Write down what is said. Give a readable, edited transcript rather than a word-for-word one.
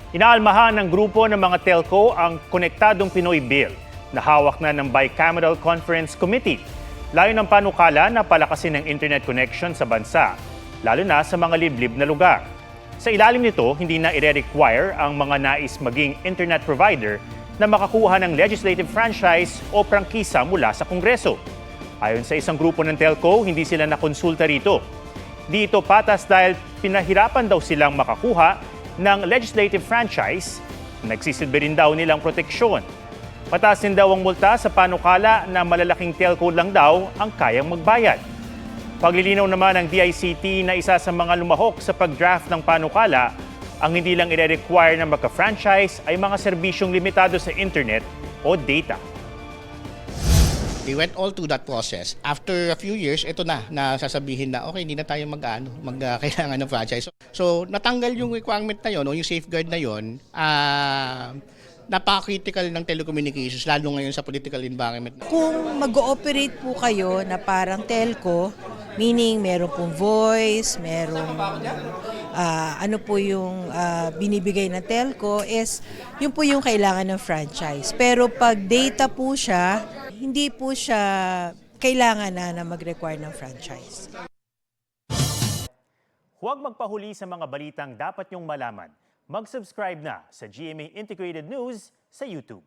Inaalmahan ng grupo ng mga telco ang Konektadong Pinoy Bill na hawak na ng Bicameral Conference Committee. Layo ng panukala na palakasin ang internet connection sa bansa, lalo na sa mga liblib na lugar. Sa ilalim nito, hindi na ire-require ang mga nais maging internet provider na makakuha ng legislative franchise o prangkisa mula sa Kongreso. Ayon sa isang grupo ng telco, hindi sila nakonsulta rito. Dito patas dahil pinahirapan daw silang makakuha ng legislative franchise, nagsisilbi rin daw nilang proteksyon. Mataas din daw ang multa sa panukala na malalaking telco lang daw ang kayang magbayad. Paglilinaw naman ng DICT na isa sa mga lumahok sa pag-draft ng panukala, ang hindi lang ire-require na magka-franchise ay mga serbisyong limitado sa internet o data. They went all through that process. After a few years, ito na sasabihin na okay, hindi na tayo kailangan ng franchise. So natanggal yung requirement na yon o yung safeguard na yon. Napaka-critical ng telecommunications, lalo ngayon sa political environment. Kung mag-ooperate po kayo na parang telco, meaning meron pong voice, merong ano po yung binibigay ng telco is yun po yung kailangan ng franchise. Pero pag data po siya, hindi po siya kailangan na mag-require ng franchise. Huwag magpahuli sa mga balitang dapat niyong malaman. Mag-subscribe na sa GMA Integrated News sa YouTube.